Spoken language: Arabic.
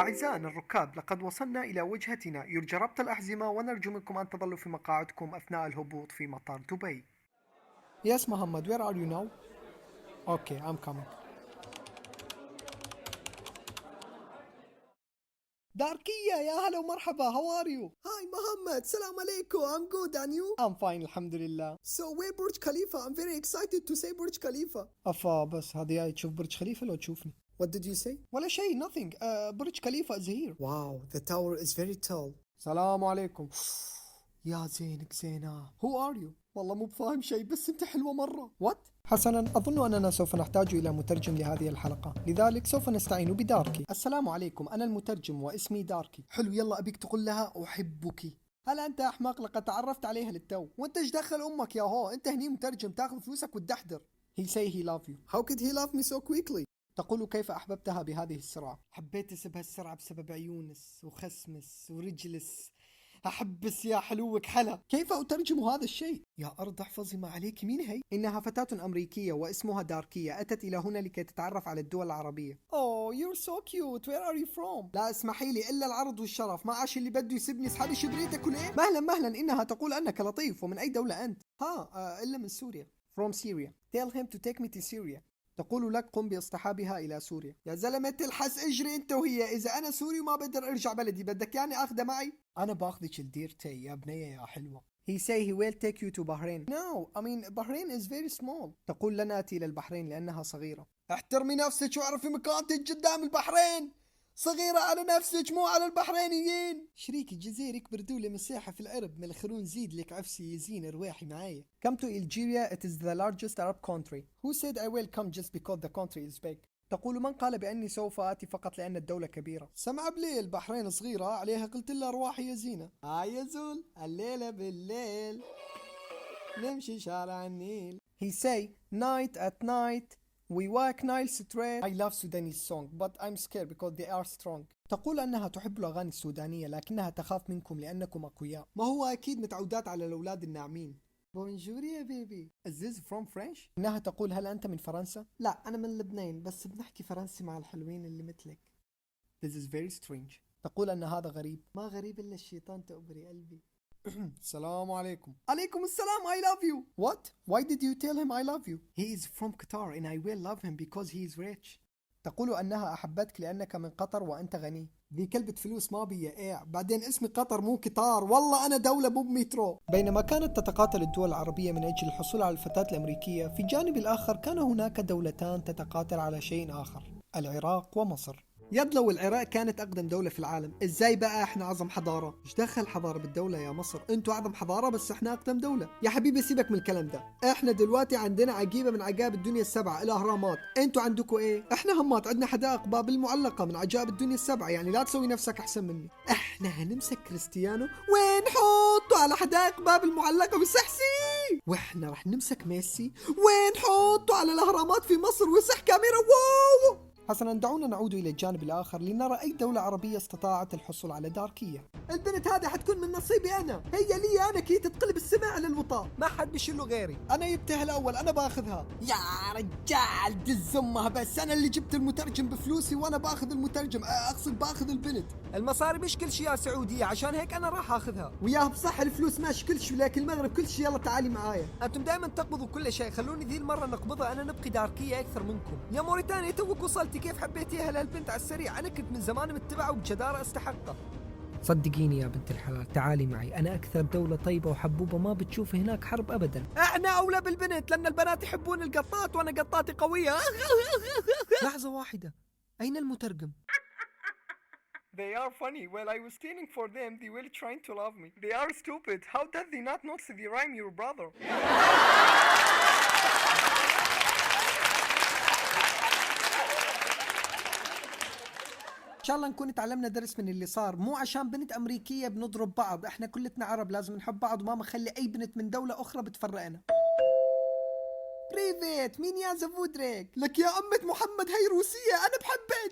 أعزائنا الركاب، لقد وصلنا إلى وجهتنا، يرجى ربط الأحزمة ونرجو منكم أن تظلوا في مقاعدكم أثناء الهبوط في مطار دبي. Yes, Muhammad, where are you now? Okay, I'm coming. داركية يا هلا ومرحبا, how are you? Hi Muhammad, salam alaikum, I'm good and you? I'm fine, الحمد لله. So where Burj Khalifa? I'm very excited to say Burj Khalifa. أفا بس هذه جاي تشوف برج خليفة لو تشوفني؟ What did you say? ولا شيء, nothing. برج خليفة is here. Wow, the tower is very tall. السلام عليكم. يا زينك زينة. Who are you? والله مو بفاهم شيء بس انت حلوة مرة. What؟ حسنا, أظن أننا سوف نحتاج إلى مترجم لهذه الحلقة, لذلك سوف نستعين بداركي. السلام عليكم, أنا المترجم واسمي داركي. حلو, يلا أبيك تقول لها أحبك. هل أنت أحمق؟ لقد تعرفت عليها للتو. وأنت إيش دخل أمك يا هو؟ أنت هني مترجم, تاخذ فلوسك وتدحدر. He say he love you. How could he love me so quickly? تقول كيف أحببتها بهذه السرعة؟ حبيت بهالسرعة بسبب عيونس وخسمس ورجلس. أحبس يا حلوك حلا. كيف أترجم هذا الشيء؟ يا أرض احفظي ما عليك. مين هي؟ إنها فتاة أمريكية واسمها داركية, أتت إلى هنا لكي تتعرف على الدول العربية. Oh, you're so cute. Where are you from? لا اسمحي لي, إلا العرض والشرف, ما عاش اللي بده يسبني. اسحبي شبريتك وليه؟ مهلا, إنها تقول أنك لطيف. ومن أي دولة أنت؟ إلا من سوريا. From Syria. Tell him to take me to Syria. تقول لك قم باصطحابها إلى سوريا. يا زلمة تلحس اجري انت وهي. إذا أنا سوري وما بقدر أرجع بلدي, بدك يعني أخذها معي؟ أنا باخذك لديرتي يا بنية يا حلوة. He say he will take you to Bahrain. No, I mean Bahrain is very small. تقول لن آتي إلى البحرين لأنها صغيرة. احترمي نفسك واعرفي مكانتك قدام البحرين. صغيرة على نفسك مو على البحرينيين. شريك الجزيرة يكبر دولة مساحة في العرب, من الخلون زيد لك عفسي يزين رواحي معايا. Come to Algeria, it is the largest Arab country. Who said I will come just because the country is big? تقول من قال بأني سوف آتي فقط لأن الدولة كبيرة. سمع بليل, البحرين صغيرة عليها قلت لها رواحي يا زينة. يا زول الليلة بالليل نمشي شارع النيل. He say night at night we walk Nile straight. I love Sudanese song but I'm scared because they are strong. تقول أنها تحب الأغاني السودانية لكنها تخاف منكم لأنكم أقوياء. ما هو أكيد متعودات على الأولاد الناعمين. بونجور يا بيبي. Is this from French? إنها تقول هل أنت من فرنسا؟ لا, أنا من لبنان, بس بنحكي فرنسي مع الحلوين اللي مثلك. This is very strange. تقول أن هذا غريب. ما غريب إلا الشيطان تقبري قلبي. السلام عليكم. عليكم السلام. I love you. What? Why did you tell him I love you? He is from Qatar and I will love him because he is rich. تقول أنها أحبتك لأنك من قطر وأنت غني. ذي كلبة فلوس ما بي إيه. بعدين اسمي قطر مو قطار, والله أنا دولة مو بمترو. بينما كانت تتقاتل الدول العربية من أجل الحصول على الفتاة الأمريكية, في الجانب الآخر كان هناك دولتان تتقاتل على شيء آخر, العراق ومصر. يد لو العراق كانت أقدم دولة في العالم, إزاي بقى إحنا أعظم حضارة؟ إيش دخل حضارة بالدولة يا مصر؟ أنتوا أعظم حضارة بس إحنا أقدم دولة. يا حبيبي سيبك من الكلام ده. إحنا دلوقتي عندنا عجيبة من عجائب الدنيا السبعة, الأهرامات. أنتوا عندكوا إيه؟ إحنا همات عندنا حدائق بابل معلقة من عجائب الدنيا السبعة, يعني لا تسوي نفسك أحسن مني. إحنا هنمسك كريستيانو ونحطه على حدائق بابل معلقة بسحسي, وإحنا رح نمسك ميسي ونحطه على الأهرامات في مصر ويصح كاميرا واو. حسنا, دعونا نعود إلى الجانب الآخر لنرى أي دولة عربية استطاعت الحصول على داركية. البنت هذه حتكون من نصيبي أنا, هي لي أنا كي تتقلب السماء على الوطاء, ما حد بيشيله غيري. أنا جبتها الأول, أنا باخذها. يا رجال دز أمها, بس أنا اللي جبت المترجم بفلوسي وأنا باخذ المترجم, أقصد باخذ البنت. المصاري مش كل شيء يا سعودية, عشان هيك أنا راح أخذها. وياه بصح الفلوس ماشي كل شيء, لكن المغرب كل شيء. يلا تعالي معايا. أنتم دائما تقبضوا كل شيء, خلوني ذي المرة نقبضها, أنا نبقي داركية أكثر منكم. يا موريتانيا توك وصلتي, كيف حبيتيها لهالبنت على السريع؟ أنا كنت من زمان متبعه وبجدارة استحقه. صدقيني يا بنت الحلال, تعالي معي, أنا أكثر دولة طيبة وحبوبة, ما بتشوف هناك حرب أبدا. إحنا أولى بالبنت لأن البنات يحبون القطات وأنا قطاتي قوية. لحظة واحدة, أين المترجم؟ They are funny. While I was stealing for them, they were trying to love me. They are stupid. How did they not notice the rhyme, your brother? إن شاء الله نكون تعلمنا درس من اللي صار, مو عشان بنت أمريكية بنضرب بعض, إحنا كلتنا عرب لازم نحب بعض, وما مخلي أي بنت من دولة أخرى بتفرقنا. بريفيت, مين يا زفودريك؟ لك يا أمة محمد, هي روسية, أنا بحبك.